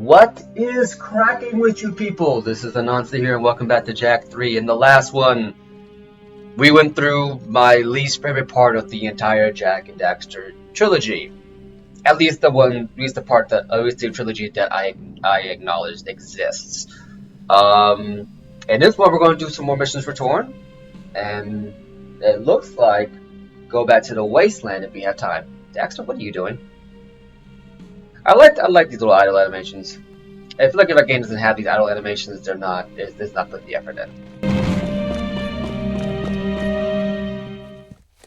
What is cracking with you people? This is Anansi here, and welcome back to Jack 3. In the last one, we went through my least favorite part of the entire Jack and Daxter trilogy. At least at least the trilogy that I acknowledged exists. In this one, we're going to do some more missions for Torn, and it looks like go back to the Wasteland if we have time. Daxter, what are you doing? I like these little idle animations. I feel like if a game doesn't have these idle animations, it's not putting the effort in.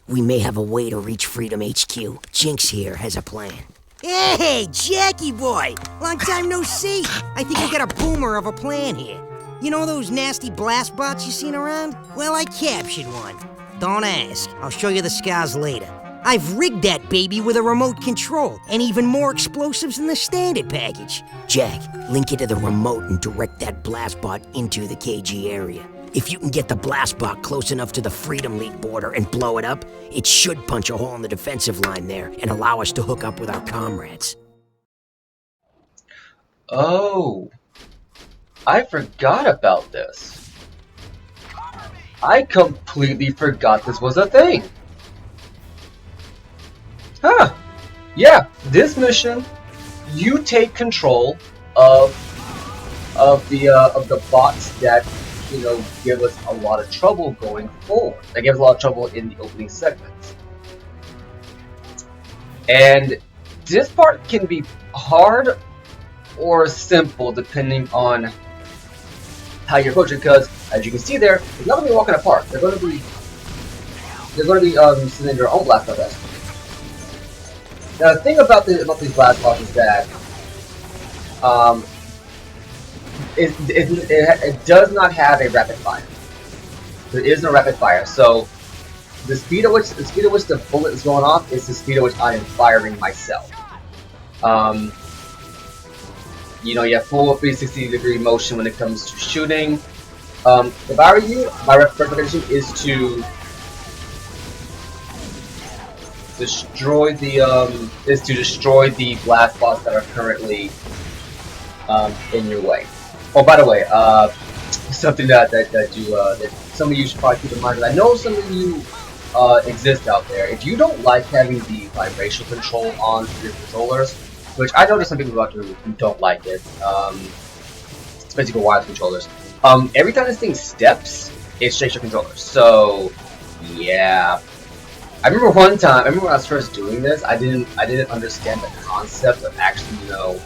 We may have a way to reach Freedom HQ. Jinx here has a plan. Hey, Jackie boy! Long time no see. I think we got a boomer of a plan here. You know those nasty blast bots you seen around? Well, I captured one. Don't ask. I'll show you the scars later. I've rigged that baby with a remote control, and even more explosives in the standard package. Jack, link it to the remote and direct that blast bot into the KG area. If you can get the blast bot close enough to the Freedom League border and blow it up, it should punch a hole in the defensive line there and allow us to hook up with our comrades. Oh, I forgot about this. I completely forgot this was a thing. Huh. Yeah, this mission, you take control of the bots that, you know, give us a lot of trouble going forward. They give us a lot of trouble in the opening segments. And this part can be hard or simple depending on how you approach it, because as you can see there, they're not going to be walking apart. They're going to be sitting in their own blast off. Now the thing about these blast bots is that it does not have a rapid fire. There is no rapid fire, so the speed at which the bullet is going off is the speed at which I am firing myself. You know, you have full 360-degree motion when it comes to shooting. If I were you, my recommendation is to destroy the blast bots that are currently in your way. Oh, by the way, something that some of you should probably keep in mind. I know some of you exist out there. If you don't like having the vibration control on your controllers, which I know there's some people out there who don't like it, especially for wireless controllers. Every time this thing steps, it shakes your controllers. So, yeah. I remember one time. I remember when I was first doing this. I didn't understand the concept of actually, you know,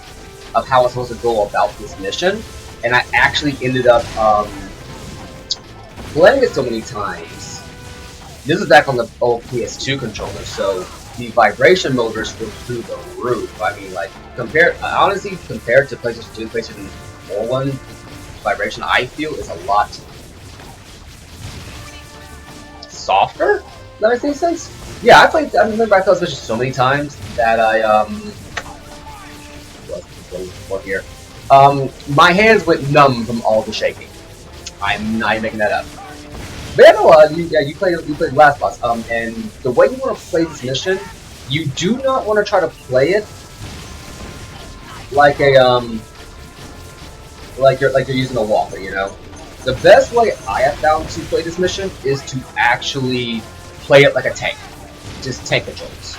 of how I was supposed to go about this mission, and I actually ended up playing it so many times. This is back on the old PS2 controller, so the vibration motors were through the roof. I mean, like honestly, compared to PlayStation 2, PlayStation 4 one, vibration I feel is a lot softer. That makes any sense? Yeah, I remember I played this mission so many times that my hands went numb from all the shaking. I'm not even making that up. But yeah, you played Last Boss. And the way you want to play this mission, you do not want to try to play it like you're using a walker, you know. The best way I have found to play this mission is to actually play it like a tank. Just tank controls.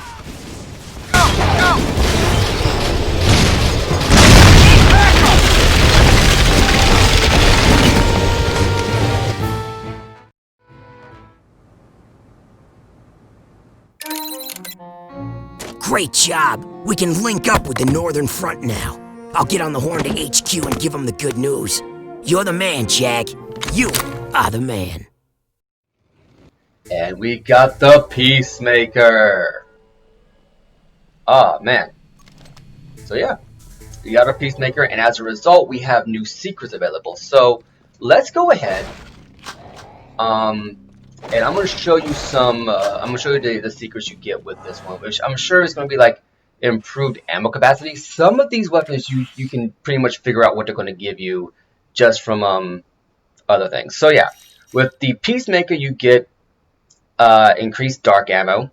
Great job! We can link up with the Northern Front now. I'll get on the horn to HQ and give them the good news. You're the man, Jack. You are the man. And we got the Peacemaker. Ah, man. So yeah, we got our Peacemaker, and as a result, we have new secrets available. So let's go ahead. And I'm going to show you some. I'm going to show you the secrets you get with this one, which I'm sure is going to be like improved ammo capacity. Some of these weapons you can pretty much figure out what they're going to give you just from other things. So yeah, with the Peacemaker, you get increased dark ammo,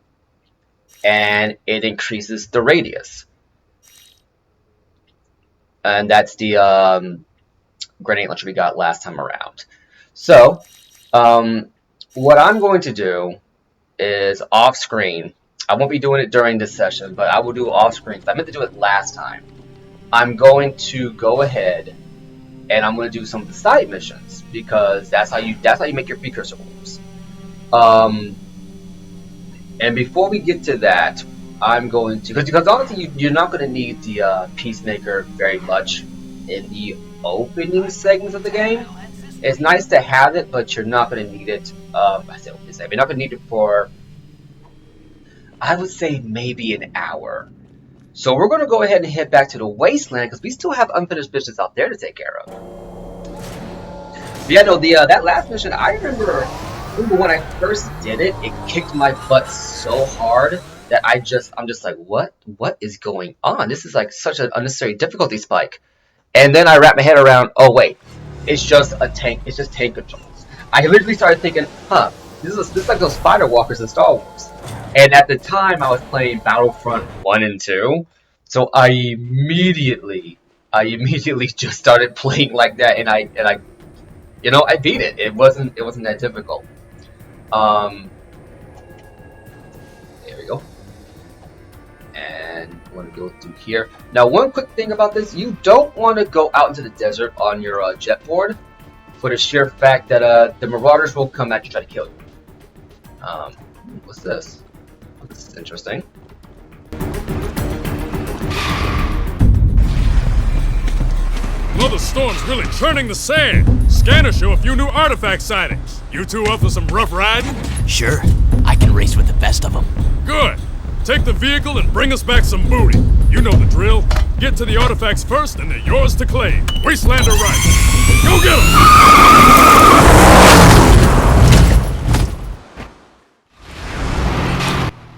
and it increases the radius. and that's the grenade launcher we got last time around. So, what I'm going to do is off screen. I won't be doing it during this session, but I will do it off screen. I meant to do it last time. I'm going to go ahead and I'm going to do some of the side missions because that's how you make your precursor orbs. And before we get to that, I'm going to because honestly you're not going to need the Peacemaker very much in the opening segments of the game. It's nice to have it, but you're not going to need it. I say opening segment. You're not going to need it for, I would say, maybe an hour. So we're going to go ahead and head back to the Wasteland because we still have unfinished business out there to take care of. But yeah, no, that last mission, I remember when I first did it, it kicked my butt so hard that I'm just like, what is going on? This is like such an unnecessary difficulty spike. And then I wrap my head around, oh wait, it's just a tank. It's just tank controls. I literally started thinking, this is like those spider walkers in Star Wars. And at the time, I was playing Battlefront 1 and 2, so I immediately just started playing like that, and I I beat it. It wasn't that difficult. There we go. And I'm going to go through here. Now, one quick thing about this, you don't want to go out into the desert on your jet board for the sheer fact that the Marauders will come at you and try to kill you. What's this? This is interesting. Mother Storm's really churning the sand. Scanners show a few new artifact sightings. You two up for some rough riding? Sure, I can race with the best of them. Good. Take the vehicle and bring us back some booty. You know the drill. Get to the artifacts first and they're yours to claim. Wasteland or right. Go get them!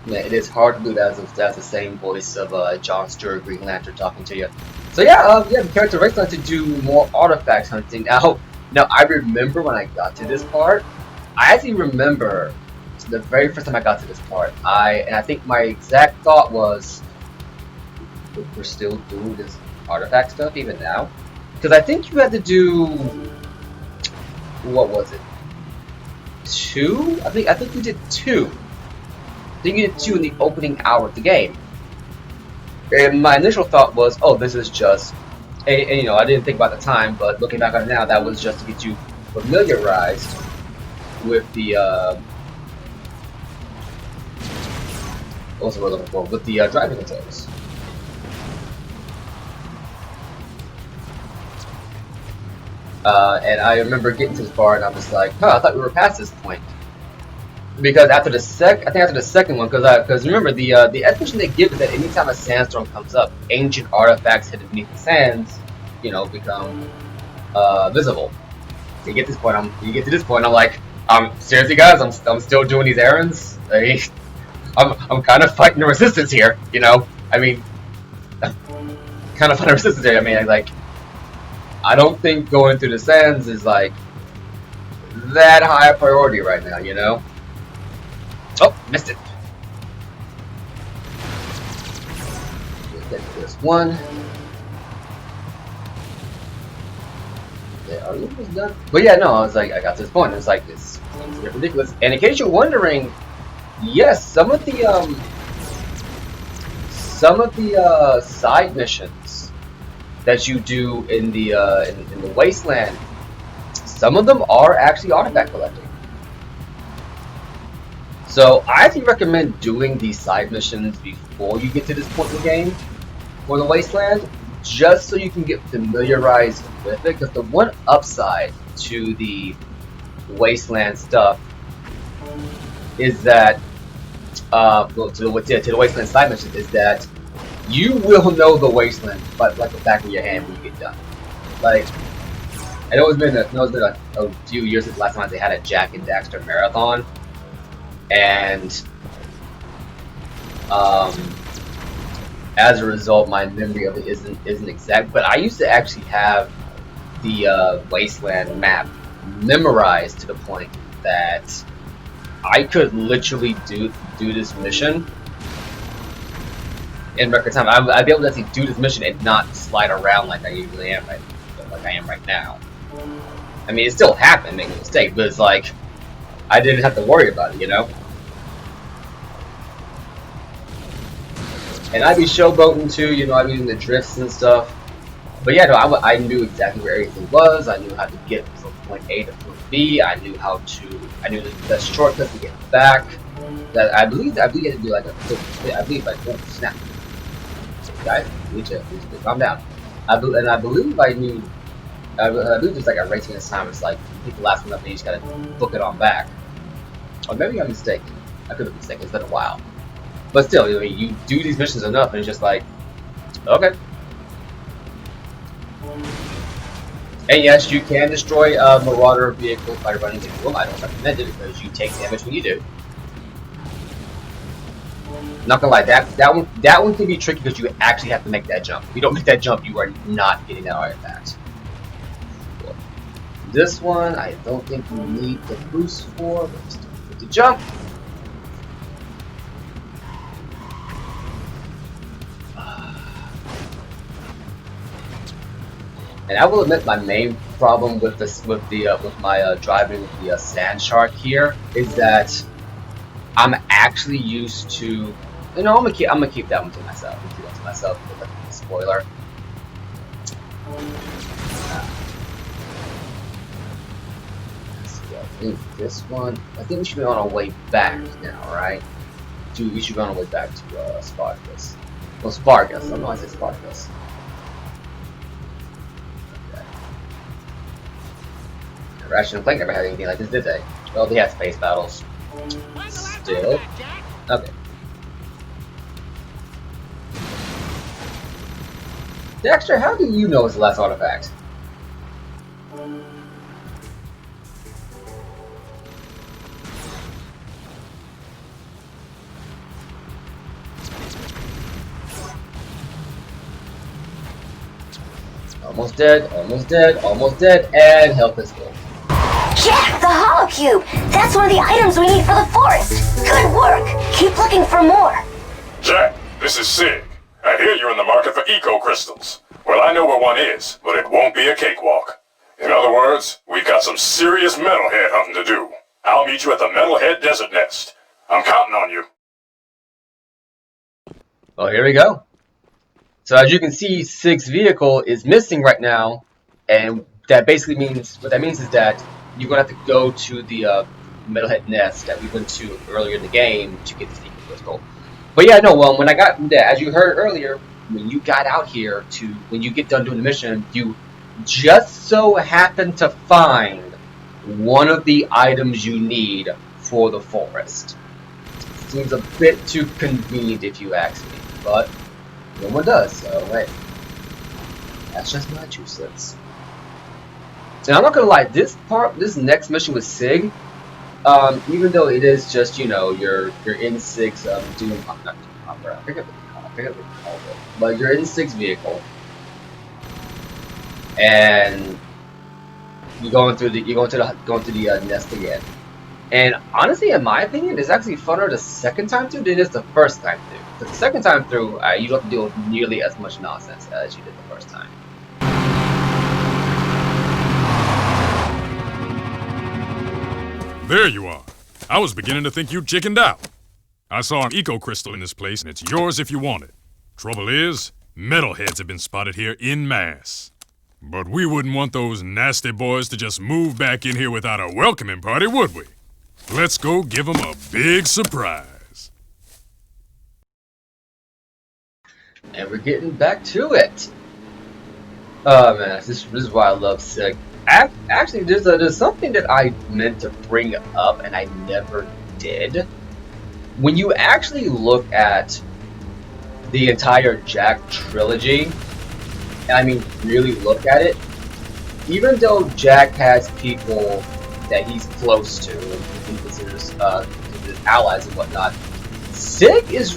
Yeah, it is hard to do that as that's the same voice of John Stewart, Green Lantern, talking to you. So yeah, the character race to do more artifacts hunting. Now I remember when I got to this part. I actually remember the very first time I got to this part. I think my exact thought was, we're still doing this artifact stuff even now, because I think you had to do, what was it? 2? I think you did 2. I think you did 2 in the opening hour of the game. And my initial thought was, oh, this is just, and I didn't think about the time, but looking back on it now, that was just to get you familiarized with the, what's the word I'm looking for? With the driving controls. And I remember getting to this part, and I was like, I thought we were past this point. Because after the second one, because remember the explanation they give is that anytime a sandstorm comes up, ancient artifacts hidden beneath the sands, become visible. You get to this point, I'm like, seriously guys, I'm still doing these errands. I'm kind of fighting the resistance here, I mean, kind of fighting the resistance here. I mean, I don't think going through the sands is like that high a priority right now, Oh, missed it. Get this one. Yeah, are you almost done? But yeah, no, I was like, I got to this point. It's like, it's ridiculous. And in case you're wondering, yes, some of the side missions that you do in the in the Wasteland, some of them are actually artifact collecting. So I actually recommend doing these side missions before you get to this point in the game for the Wasteland, just so you can get familiarized with it. Because the one upside to the Wasteland stuff is that, to the Wasteland side missions, is that you will know the Wasteland like the back of your hand when you get done. Like, I know it's been a few years since the last time they had a Jack and Daxter marathon. And as a result, my memory of it isn't exact. But I used to actually have the Wasteland map memorized to the point that I could literally do this mission in record time. I'd be able to actually do this mission and not slide around like I usually am, like I am right now. I mean, it still happened, making a mistake, but it's like I didn't have to worry about it, you know. And I'd be showboating too, you know. I'd be doing the drifts and stuff. But yeah, no, I knew exactly where everything was. I knew how to get from point A to point B. I knew the best shortcuts to get back. That I believe I had to do like oh snap, guys, need to calm down. I believe there's like a racing assignment. It's like pick the last one up and you just gotta book it on back. Or maybe I'm mistaken. I could have been mistaken. It's been a while. But still, you know, you do these missions enough, and it's just like, okay. And yes, you can destroy a Marauder vehicle by running into them. I don't recommend it because you take damage when you do. Not gonna lie, that one can be tricky because you actually have to make that jump. If you don't make that jump, you are not getting that artifact. This one, I don't think you need the boost for, but still get the jump. And I will admit, my main problem with this, with my driving with the Sand Shark here, is that I'm actually used to. You know, I'm gonna keep that one to myself. I'm gonna keep that to myself. Spoiler. I think this one. I think we should be on our way back now, right? We should be on our way back to Spartacus. Well, Spartacus. I don't know why I say Spartacus. Ratchet and Clank never had anything like this, did they? Well, they had space battles. Still. Okay. Dexter, how do you know it's the last artifact? Almost dead, almost dead, almost dead, and health is full. Jack, the hollow cube! That's one of the items we need for the forest! Good work! Keep looking for more! Jack, this is Sig. I hear you're in the market for eco-crystals. Well, I know where one is, but it won't be a cakewalk. In other words, we've got some serious metalhead hunting to do. I'll meet you at the Metalhead Desert Nest. I'm counting on you. Well, here we go. So as you can see, Sig's vehicle is missing right now, and that basically means, what that means is that you're going to have to go to the Metalhead Nest that we went to earlier in the game to get the eco-crystal. But yeah, no, well, when I got that, as you heard earlier, when you got out here when you get done doing the mission, you just so happen to find one of the items you need for the forest. Seems a bit too convenient if you ask me, but no one does, so hey, that's just my 2 cents. And I'm not gonna lie, this next mission with Sig, even though it is just, you know, you're in Sig's Doom, not Doom Hopper, I forget what they call it, but you're in Sig's vehicle, and you're going to the nest again. And honestly, in my opinion, it's actually funner the second time through than it is the first time through. Because the second time through, you don't have to deal with nearly as much nonsense as you did the first time. There you are. I was beginning to think you chickened out. I saw an eco-crystal in this place, and it's yours if you want it. Trouble is, metalheads have been spotted here en masse. But we wouldn't want those nasty boys to just move back in here without a welcoming party, would we? Let's go give them a big surprise. And we're getting back to it. Oh man, this is why I love Sig. Actually, there's something that I meant to bring up and I never did. When you actually look at the entire Jack trilogy, and I mean really look at it, even though Jack has people that he's close to and he considers his allies and whatnot, Sig is,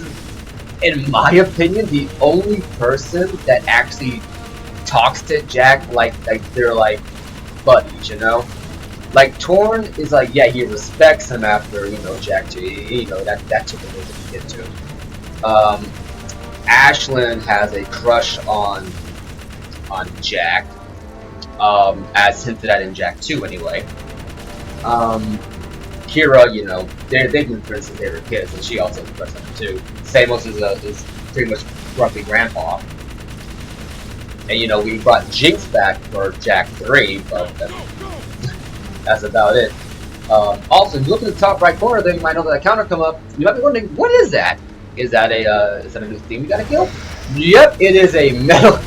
in my opinion, the only person that actually talks to Jack like they're like buddies, you know? Like Torn is like, yeah, he respects him after, you know, Jack 2, you know, that took a little bit to get to. Ashlyn has a crush on Jack, as hinted at in Jack 2 anyway. Kira, you know, they've been friends since they were kids, and she also has a crush on him too. Samos is pretty much grumpy grandpa. And you know, we brought Jinx back for Jack 3, but that's about it. Also, if you look at the top right corner there, you might know that counter come up. You might be wondering, what is that? Is that a new thing we gotta kill? Yep, it is a metal.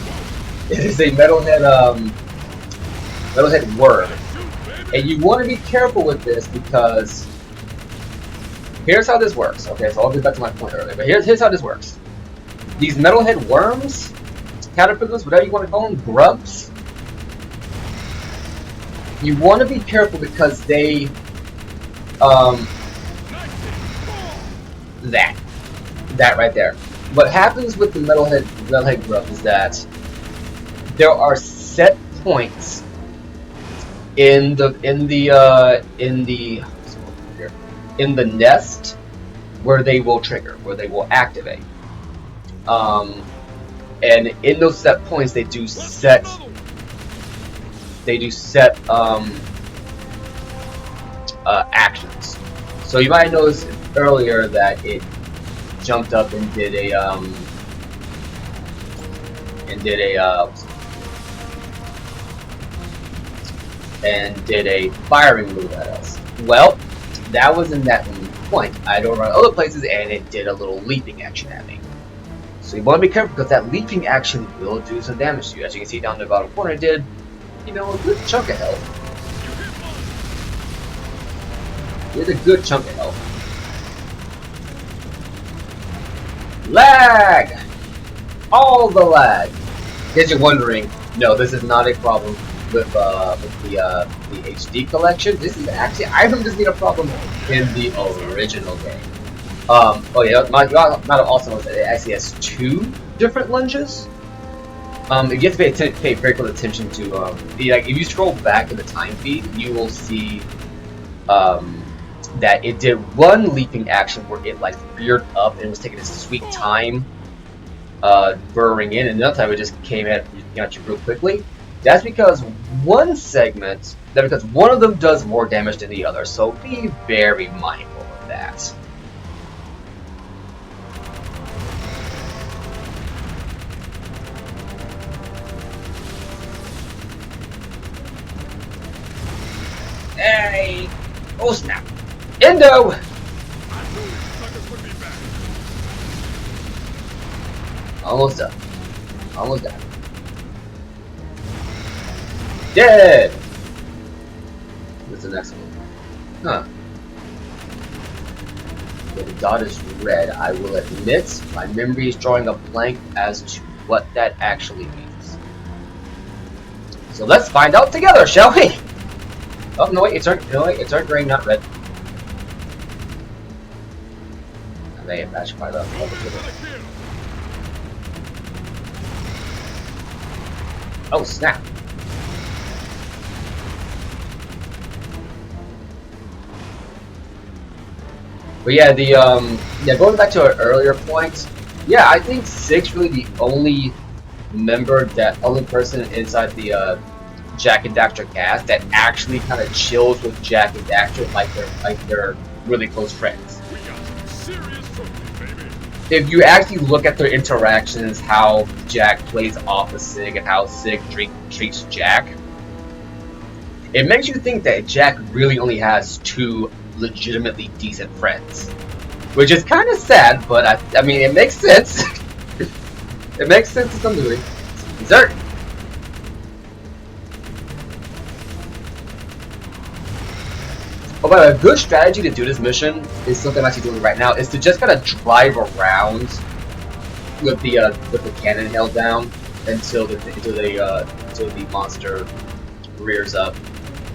It is a metalhead worm, and you want to be careful with this because here's how this works. Okay, so I'll get back to my point earlier, but here's how this works. These metalhead worms, caterpillars, whatever you want to call them, grubs. You want to be careful because they that right there. What happens with the metalhead grub is that there are set points in the nest where they will trigger, where they will activate. And in those set points, they do set actions. So you might notice earlier that it jumped up and did a firing move at us. Well, that was in that one point. I don't run other places, and it did a little leaping action at me. So you want to be careful because that leaping action will do some damage to you. As you can see down in the bottom corner, it did, you know, a good chunk of health. It's a good chunk of health. Lag! All the lag! In case you're wondering, no, this is not a problem with the HD collection. This is actually, I think this being a problem in the original game. Oh yeah, might have also noticed that it actually has 2 different lunges. You have to pay very close attention to like if you scroll back in the time feed, you will see that it did one leaping action where it like veered up and was taking its sweet time burrowing in, and another time it just came at you real quickly. That's because one of them does more damage than the other, so be very mindful of that. Hey! Oh snap! Endo! Almost done. Almost done. Dead! What's the next one? Huh. Okay, the dot is red. I will admit, my memory is drawing a blank as to what that actually means. So let's find out together, shall we? Oh no wait, it's turned green, not red. I may have matched quite up. Oh snap! But yeah, going back to our earlier point, yeah, I think 6 really the only person inside the Jack and Daxter cast that actually kind of chills with Jack and Daxter like they're really close friends. We got some serious company, baby. If you actually look at their interactions, how Jack plays off of Sig and how Sig treats Jack, it makes you think that Jack really only has 2 legitimately decent friends, which is kind of sad, but I mean it makes sense. It makes sense to some degree. Dessert. Oh, but a good strategy to do this mission is something I'm actually doing right now. Is to just kind of drive around with the cannon held down until the monster rears up.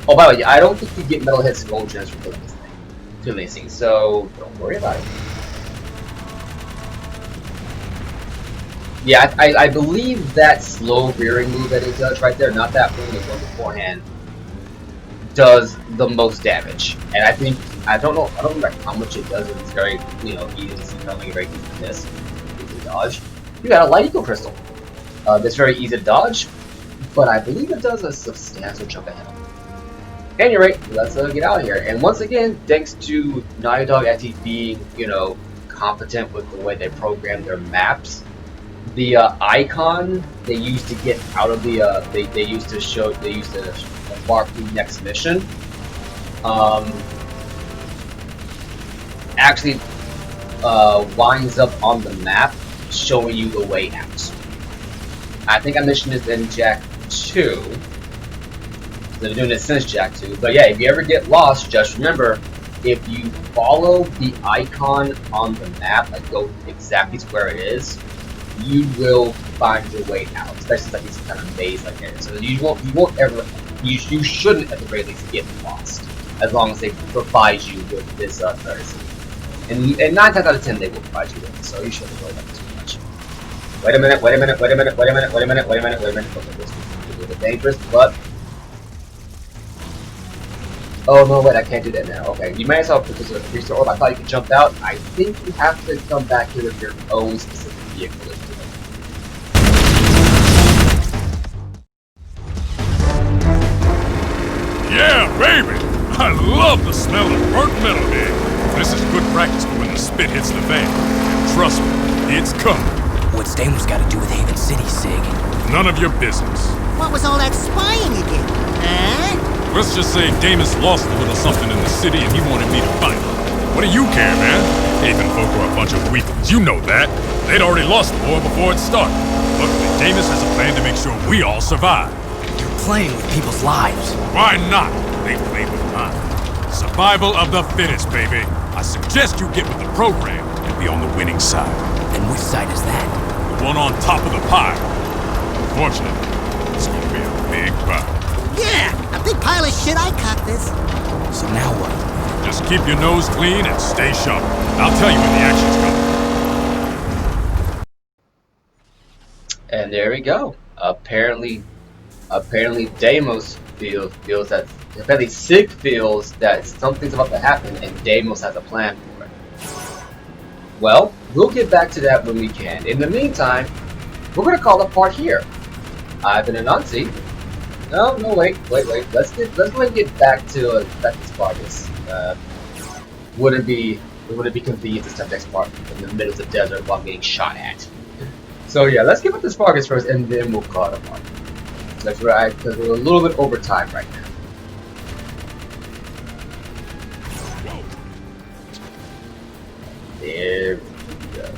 Oh, by the way, I don't think you get Metalhead Skull Gems for killing this thing, so don't worry about it. Yeah, I believe that slow rearing move that it does right there, not that one, the one beforehand, does the most damage. And I think, I don't remember how much it does, it's very, easy to see coming, very easy to miss, easy to dodge. you got a light eco crystal. That's very easy to dodge, but I believe it does a substantial chunk of health. At any rate, let's get out of here. And once again, thanks to Naughty Dog actually being, you know, competent with the way they program their maps, the icon they used to get out of the they used to mark the next mission actually winds up on the map showing you the way out. I think I mentioned this in Jack 2. They're doing it since Jack 2. But yeah, if you ever get lost, just remember, if you follow the icon on the map, like go exactly to where it is, you will find your way out. Especially like these kind of maze like that. So you won't ever, you shouldn't at the very least get lost, as long as they provide you with this courtesy. And 9 times out of 10 they will provide you with it, so you shouldn't worry about it too much. Wait a minute. Okay, this is a little dangerous, but oh no, wait, I can't do that now. Okay, you may as well put this in a freezer orb. I thought you could jump out. I think you have to come back here with your own specific vehicle. Yeah, baby! I love the smell of burnt metal here. This is good practice for when the spit hits the fan. And trust me, it's coming. What's Deimos got to do with Haven City, Sig? None of your business. What was all that spying again? Huh? Let's just say Deimos lost a little something in the city and he wanted me to fight. What do you care, man? Haven folk are a bunch of weaklings, you know that. They'd already lost the war before it started. Luckily, Deimos has a plan to make sure we all survive. You're playing with people's lives. Why not? They played with mine. Survival of the fittest, baby. I suggest you get with the program and be on the winning side. And which side is that? The one on top of the pile. Unfortunately, it's gonna be a big pile. Yeah, a big pile of shit. I caught this. So now what? Just keep your nose clean and stay sharp. I'll tell you when the action's coming. And there we go. Apparently Deimos feels that, apparently Sig feels that something's about to happen and Deimos has a plan for it. Well, we'll get back to that when we can. In the meantime, we're gonna call the part here. I've been Anansi. No, wait. Let's go ahead and get back to Sparkus. Wouldn't be convenient to start next part in the middle of the desert while getting shot at. So yeah, let's get back to Sparkus first, and then we'll call it a part. That's right, because we're a little bit over time right now. There we go.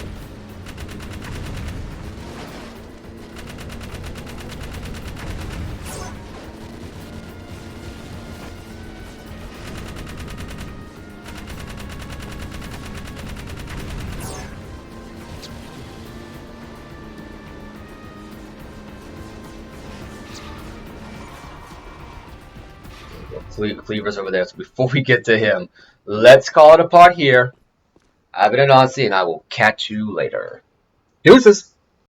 Cleaver's over there, so before we get to him, let's call it a part here. I've been Anansi, and I will catch you later. Deuces!